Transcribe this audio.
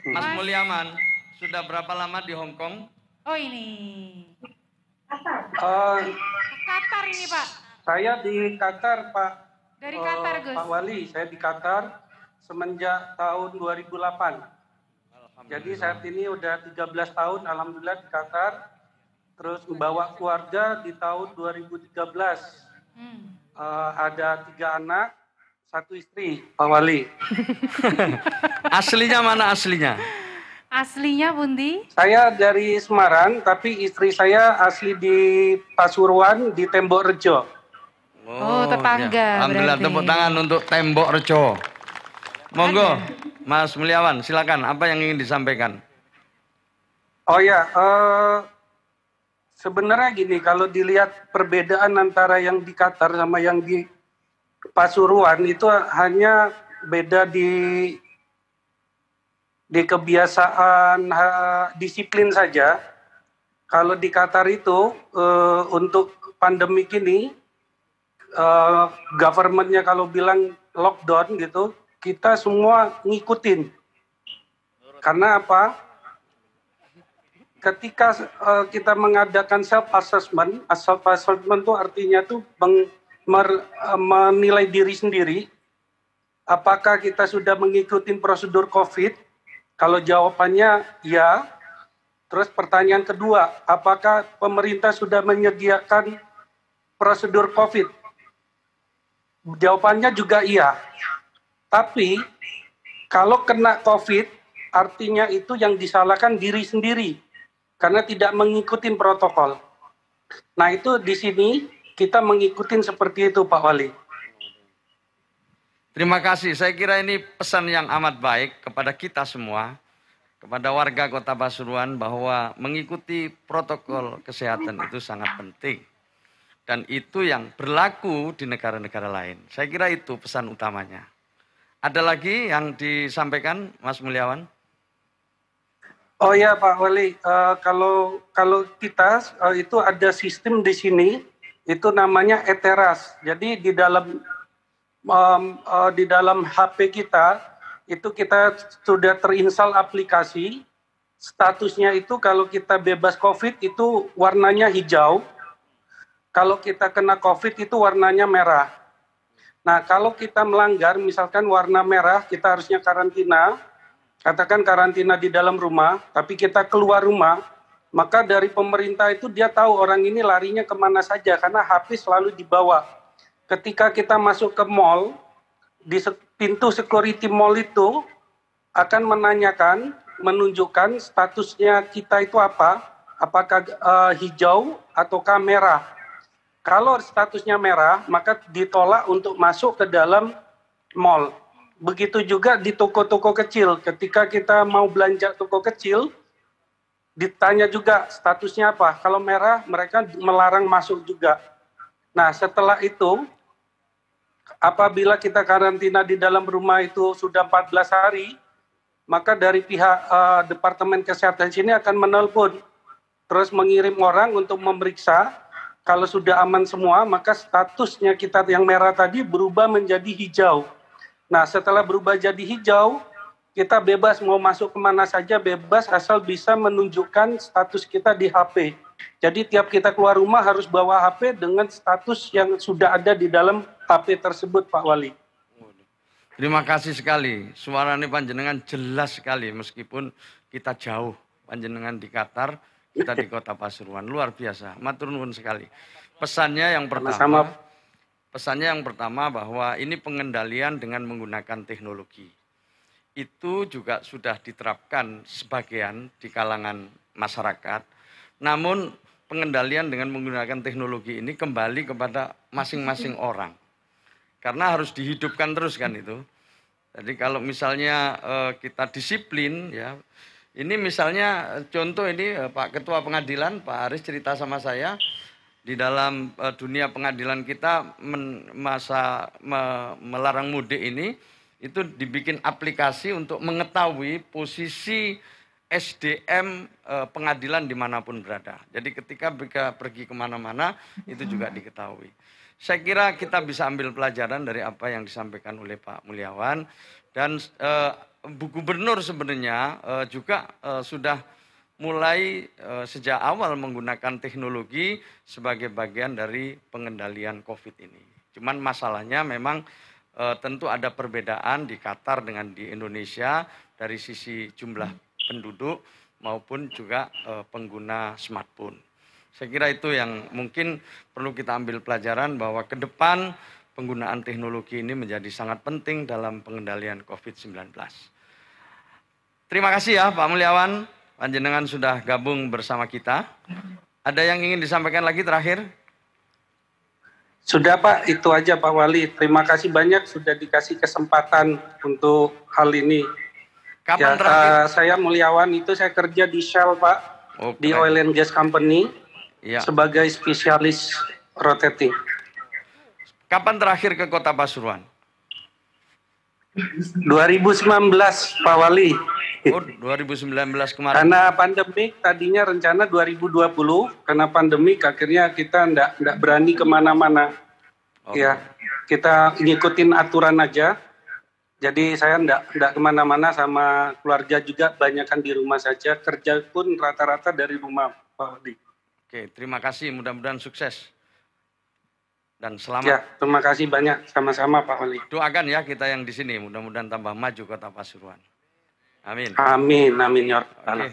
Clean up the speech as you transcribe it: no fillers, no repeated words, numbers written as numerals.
Mas Mulyaman, sudah berapa lama di Hong Kong? Oh ini. Qatar ini Pak. Saya di Qatar Pak. Dari Qatar Gus. Pak Wali, saya di Qatar semenjak tahun 2008. Jadi saat ini udah 13 tahun Alhamdulillah di Qatar. Terus membawa keluarga di tahun 2013. Ada 3 anak, 1 istri, Pak Wali. Aslinya mana aslinya? Aslinya Bundi? Saya dari Semarang, tapi istri saya asli di Pasuruan di Tembok Rejo. Oh, tetangga. Ya. Alhamdulillah, tepuk tangan untuk Tembok Rejo. Monggo, Mas Mulyawan, silakan. Apa yang ingin disampaikan? Oh ya, sebenarnya gini, kalau dilihat perbedaan antara yang di Qatar sama yang di Pasuruan itu hanya beda di kebiasaan disiplin saja. Kalau di Qatar itu untuk pandemik ini government-nya kalau bilang lockdown gitu, kita semua ngikutin. Karena apa? Ketika kita mengadakan self assessment itu artinya tuh menilai diri sendiri, apakah kita sudah mengikuti prosedur COVID? Kalau jawabannya ya, terus pertanyaan kedua, apakah pemerintah sudah menyediakan prosedur COVID? Jawabannya juga iya. Tapi kalau kena COVID, artinya itu yang disalahkan diri sendiri karena tidak mengikuti protokol. Nah itu di sini kita mengikuti seperti itu Pak Wali. Terima kasih, saya kira ini pesan yang amat baik kepada kita semua, kepada warga Kota Pasuruan bahwa mengikuti protokol kesehatan itu sangat penting. Dan itu yang berlaku di negara-negara lain. Saya kira itu pesan utamanya. Ada lagi yang disampaikan Mas Mulyawan? Oh ya Pak Wali, kalau kita itu ada sistem di sini, itu namanya e-teras. Jadi di dalam HP kita itu kita sudah terinstall aplikasi. Statusnya itu kalau kita bebas COVID itu warnanya hijau. Kalau kita kena COVID itu warnanya merah. Nah kalau kita melanggar misalkan warna merah kita harusnya karantina. Katakan karantina di dalam rumah, tapi kita keluar rumah, maka dari pemerintah itu dia tahu orang ini larinya kemana saja karena HP selalu dibawa. Ketika kita masuk ke mall, di pintu security mall itu akan menunjukkan statusnya kita itu apa, apakah hijau ataukah merah. Kalau statusnya merah, maka ditolak untuk masuk ke dalam mall. Begitu juga di toko-toko kecil, ketika kita mau belanja toko kecil, ditanya juga statusnya apa. Kalau merah, mereka melarang masuk juga. Nah, setelah itu, apabila kita karantina di dalam rumah itu sudah 14 hari, maka dari pihak Departemen Kesehatan sini akan menelpon, terus mengirim orang untuk memeriksa. Kalau sudah aman semua, maka statusnya kita yang merah tadi berubah menjadi hijau. Nah, setelah berubah jadi hijau, kita bebas mau masuk kemana saja bebas asal bisa menunjukkan status kita di HP. Jadi tiap kita keluar rumah harus bawa HP dengan status yang sudah ada di dalam HP tersebut, Pak Wali. Terima kasih sekali. Suaranya panjenengan jelas sekali meskipun kita jauh. Panjenengan di Qatar, kita di Kota Pasuruan. Luar biasa, matur nuwun sekali. Pesannya yang pertama. Pesannya yang pertama bahwa ini pengendalian dengan menggunakan teknologi. Itu juga sudah diterapkan sebagian di kalangan masyarakat. Namun pengendalian dengan menggunakan teknologi ini kembali kepada masing-masing orang. Karena harus dihidupkan terus kan itu. Jadi kalau misalnya kita disiplin ya. Ini misalnya contoh ini Pak Ketua Pengadilan, Pak Aris cerita sama saya. Di dalam dunia pengadilan kita melarang mudik ini, itu dibikin aplikasi untuk mengetahui posisi SDM pengadilan dimanapun berada. Jadi ketika mereka pergi kemana-mana, itu juga diketahui. Saya kira kita bisa ambil pelajaran dari apa yang disampaikan oleh Pak Mulyawan. Dan Bu Gubernur sebenarnya juga sudah mulai sejak awal menggunakan teknologi sebagai bagian dari pengendalian COVID ini. Cuman masalahnya memang tentu ada perbedaan di Qatar dengan di Indonesia dari sisi jumlah penduduk maupun juga pengguna smartphone. Saya kira itu yang mungkin perlu kita ambil pelajaran bahwa ke depan penggunaan teknologi ini menjadi sangat penting dalam pengendalian COVID-19. Terima kasih ya Pak Mulyawan, panjenengan sudah gabung bersama kita. Ada yang ingin disampaikan lagi terakhir? Sudah Pak, itu aja Pak Wali. Terima kasih banyak sudah dikasih kesempatan untuk hal ini. Kapan terakhir? Saya Mulyawan itu saya kerja di Shell Pak, di Oil and Gas Company sebagai spesialis rotating. Kapan terakhir ke Kota Pasuruan? 2019 Pak Wali. Oh, 2019 kemarin. Karena pandemik tadinya rencana 2020, karena pandemik akhirnya kita enggak berani kemana-mana. Ya, kita ngikutin aturan aja. Jadi saya enggak kemana-mana sama keluarga juga, banyakan di rumah saja. Kerja pun rata-rata dari rumah Pak Wali. Oke, terima kasih. Mudah-mudahan sukses. Dan selamat. Ya, terima kasih banyak. Sama-sama Pak Wali. Doakan ya kita yang di sini. Mudah-mudahan tambah maju Kota Pasuruan. Amin. Amin, amin ya. Oke.